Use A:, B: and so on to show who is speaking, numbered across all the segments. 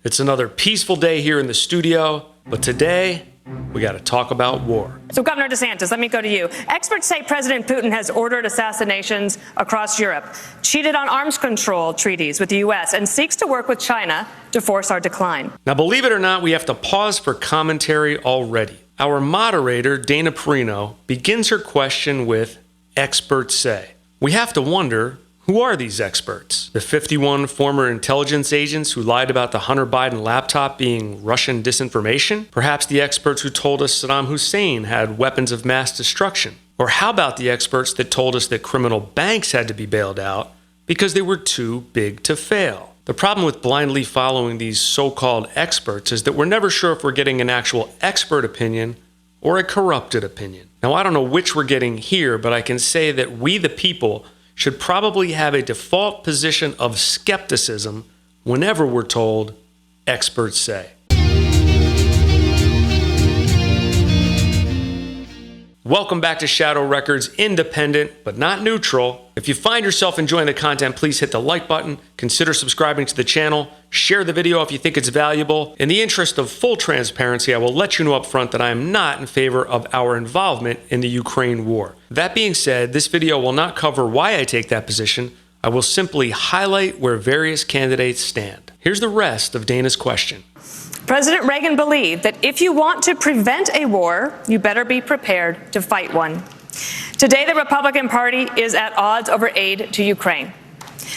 A: It's another peaceful day here in the studio, but today we got to talk about war.
B: So Governor DeSantis, let me go to you. Experts say President Putin has ordered assassinations across Europe, cheated on arms control treaties with the U.S., and seeks to work with China to force our decline.
A: Now, believe it or not, we have to pause for commentary already. Our moderator, Dana Perino, begins her question with, experts say. We have to wonder, who are these experts? The 51 former intelligence agents who lied about the Hunter Biden laptop being Russian disinformation? Perhaps the experts who told us Saddam Hussein had weapons of mass destruction? Or how about the experts that told us that criminal banks had to be bailed out because they were too big to fail? The problem with blindly following these so-called experts is that we're never sure if we're getting an actual expert opinion or a corrupted opinion. Now, I don't know which we're getting here, but I can say that we, the people, should probably have a default position of skepticism whenever we're told, experts say. Welcome back to Shadow Records, independent but not neutral. If you find yourself enjoying the content, please hit the like button, consider subscribing to the channel, share the video if you think it's valuable. In the interest of full transparency, I will let you know up front that I am not in favor of our involvement in the Ukraine war. That being said, this video will not cover why I take that position. I will simply highlight where various candidates stand. Here's the rest of Dana's question.
B: President Reagan believed that if you want to prevent a war, you better be prepared to fight one. Today, the Republican Party is at odds over aid to Ukraine.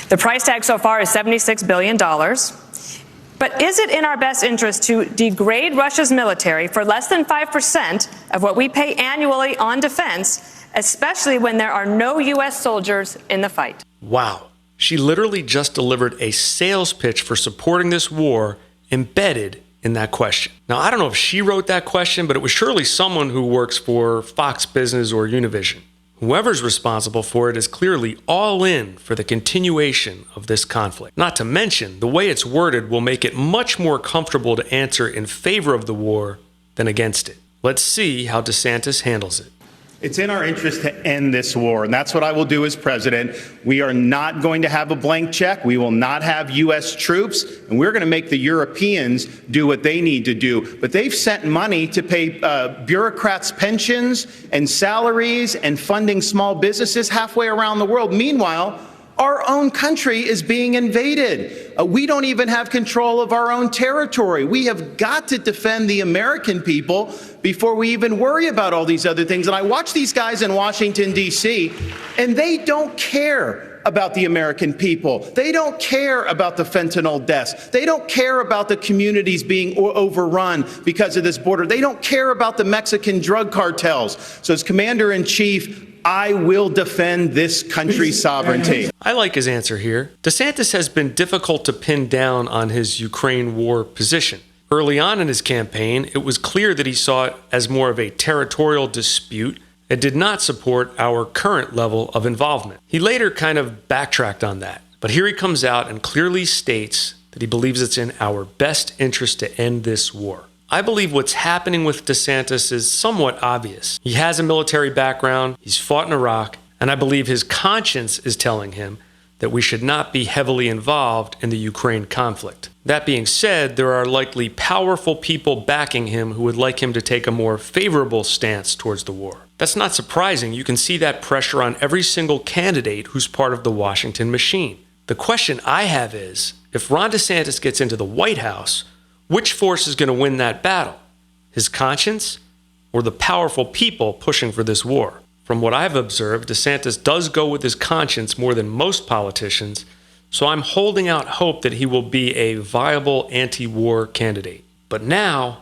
B: The price tag so far is $76 billion. But is it in our best interest to degrade Russia's military for less than 5% of what we pay annually on defense, especially when there are no U.S. soldiers in the fight?
A: Wow. She literally just delivered a sales pitch for supporting this war embedded in that question. Now, I don't know if she wrote that question, but it was surely someone who works for Fox Business or Univision. Whoever's responsible for it is clearly all in for the continuation of this conflict. Not to mention, the way it's worded will make it much more comfortable to answer in favor of the war than against it. Let's see how DeSantis handles it.
C: It's in our interest to end this war, and that's what I will do as president. We are not going to have a blank check. We will not have U.S. troops, and we're going to make the Europeans do what they need to do. But they've sent money to pay bureaucrats' pensions and salaries and funding small businesses halfway around the world. Meanwhile, our own country is being invaded. We don't even have control of our own territory. We have got to defend the American people before we even worry about all these other things. And I watch these guys in Washington, D.C., and they don't care about the American people. They don't care about the fentanyl deaths. They don't care about the communities being overrun because of this border. They don't care about the Mexican drug cartels. So as Commander-in-Chief, I will defend this country's sovereignty.
A: I like his answer here. DeSantis has been difficult to pin down on his Ukraine war position. Early on in his campaign, it was clear that he saw it as more of a territorial dispute and did not support our current level of involvement. He later kind of backtracked on that, but here he comes out and clearly states that he believes it's in our best interest to end this war. I believe what's happening with DeSantis is somewhat obvious. He has a military background, he's fought in Iraq, and I believe his conscience is telling him that we should not be heavily involved in the Ukraine conflict. That being said, there are likely powerful people backing him who would like him to take a more favorable stance towards the war. That's not surprising. You can see that pressure on every single candidate who's part of the Washington machine. The question I have is, if Ron DeSantis gets into the White House, which force is going to win that battle? His conscience or the powerful people pushing for this war? From what I've observed, DeSantis does go with his conscience more than most politicians, so I'm holding out hope that he will be a viable anti-war candidate. But now,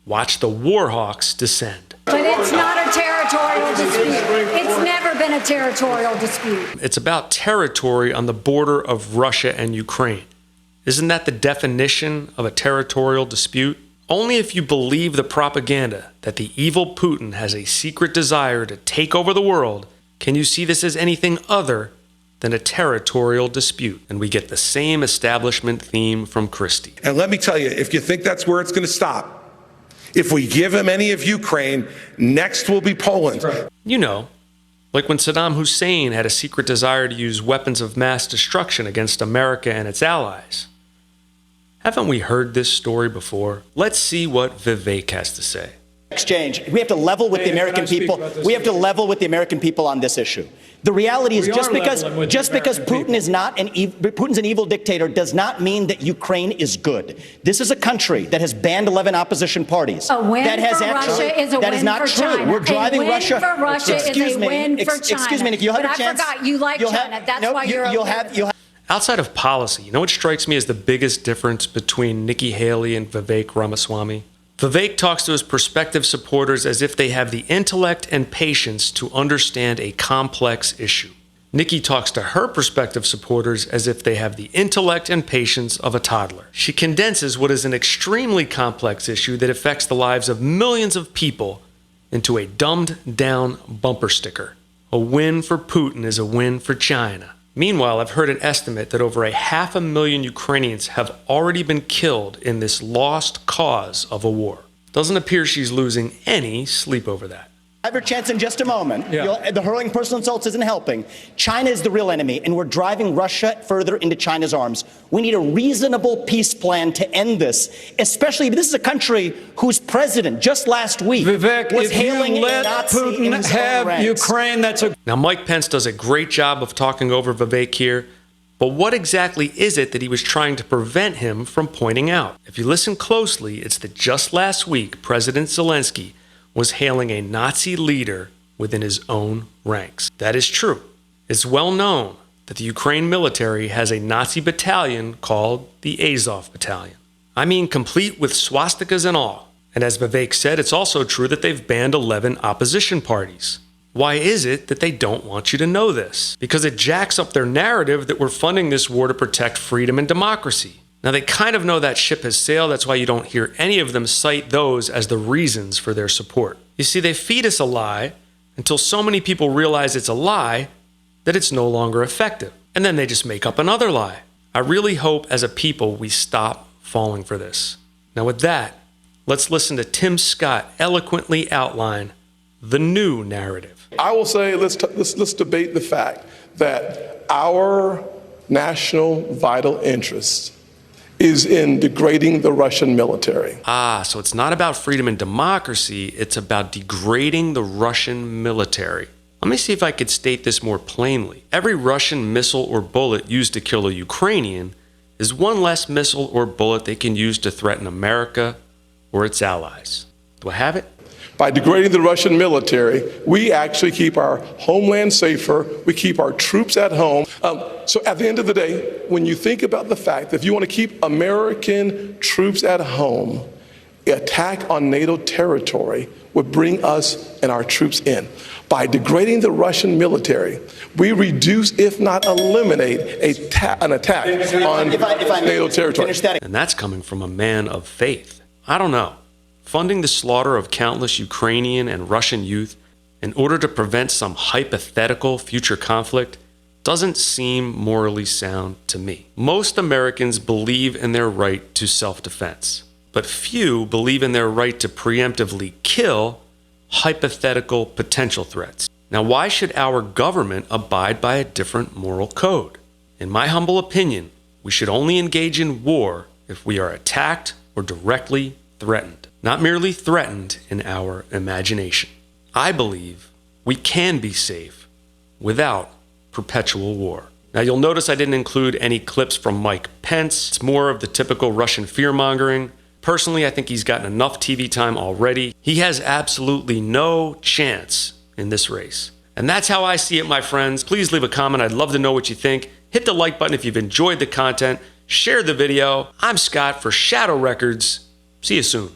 A: watch the war hawks descend.
D: But it's not a territorial dispute. It's never been a territorial dispute.
A: It's about territory on the border of Russia and Ukraine. Isn't that the definition of a territorial dispute? Only if you believe the propaganda that the evil Putin has a secret desire to take over the world can you see this as anything other than a territorial dispute. And we get the same establishment theme from Christie.
E: And let me tell you, if you think that's where it's going to stop, if we give him any of Ukraine, next will be Poland.
A: You know, like when Saddam Hussein had a secret desire to use weapons of mass destruction against America and its allies. Haven't we heard this story before? Let's see what Vivek has to say.
F: Exchange. We have to level with the American people. We have to level with the American people on this issue. The reality is just because Putin's an evil dictator does not mean that Ukraine is good. This is a country that has banned 11 opposition parties.
D: A win
F: that has
D: for
F: actually,
D: Russia is a
F: that
D: win
F: is not
D: for
F: true.
D: China.
F: We're driving
D: a win
F: Russia.
D: For Russia is a win for China.
F: Excuse me, Nick. You'll have
D: but
F: a chance.
D: I forgot you like China. That's why you'll have.
A: Outside of policy, you know what strikes me as the biggest difference between Nikki Haley and Vivek Ramaswamy? Vivek talks to his prospective supporters as if they have the intellect and patience to understand a complex issue. Nikki talks to her prospective supporters as if they have the intellect and patience of a toddler. She condenses what is an extremely complex issue that affects the lives of millions of people into a dumbed-down bumper sticker. A win for Putin is a win for China. Meanwhile, I've heard an estimate that over 500,000 Ukrainians have already been killed in this lost cause of a war. Doesn't appear she's losing any sleep over that.
F: I have a chance in just a moment. The hurling personal insults isn't helping. China is the real enemy, and we're driving Russia further into China's arms. We need a reasonable peace plan to end this, especially this is a country whose president just last week was hailing a Nazi in his own ranks.
G: Ukraine,
A: Now, Mike Pence does a great job of talking over Vivek here, but what exactly is it that he was trying to prevent him from pointing out? If you listen closely, it's that just last week, President Zelensky was hailing a Nazi leader within his own ranks. That is true. It's well known that the Ukraine military has a Nazi battalion called the Azov Battalion. I mean, complete with swastikas and all. And as Vivek said, it's also true that they've banned 11 opposition parties. Why is it that they don't want you to know this? Because it jacks up their narrative that we're funding this war to protect freedom and democracy. Now, they kind of know that ship has sailed. That's why you don't hear any of them cite those as the reasons for their support. You see, they feed us a lie until so many people realize it's a lie that it's no longer effective. And then they just make up another lie. I really hope as a people we stop falling for this. Now, with that, let's listen to Tim Scott eloquently outline the new narrative.
E: I will say let's debate the fact that our national vital interest is in degrading the Russian military.
A: So it's not about freedom and democracy, it's about degrading the Russian military. Let me see if I could state this more plainly. Every Russian missile or bullet used to kill a Ukrainian is one less missile or bullet they can use to threaten America or its allies. Do I have it?
E: By degrading the Russian military, we actually keep our homeland safer, we keep our troops at home. So at the end of the day, when you think about the fact that if you want to keep American troops at home, an attack on NATO territory would bring us and our troops in. By degrading the Russian military, we reduce, if not eliminate, an attack on NATO territory.
A: And that's coming from a man of faith. I don't know. Funding the slaughter of countless Ukrainian and Russian youth in order to prevent some hypothetical future conflict doesn't seem morally sound to me. Most Americans believe in their right to self-defense, but few believe in their right to preemptively kill hypothetical potential threats. Now, why should our government abide by a different moral code? In my humble opinion, we should only engage in war if we are attacked or directly threatened, not merely threatened in our imagination. I believe we can be safe without perpetual war. Now, you'll notice I didn't include any clips from Mike Pence. It's more of the typical Russian fear-mongering. Personally, I think he's gotten enough TV time already. He has absolutely no chance in this race. And that's how I see it, my friends. Please leave a comment. I'd love to know what you think. Hit the like button if you've enjoyed the content. Share the video. I'm Scott for Shadow Records. See you soon.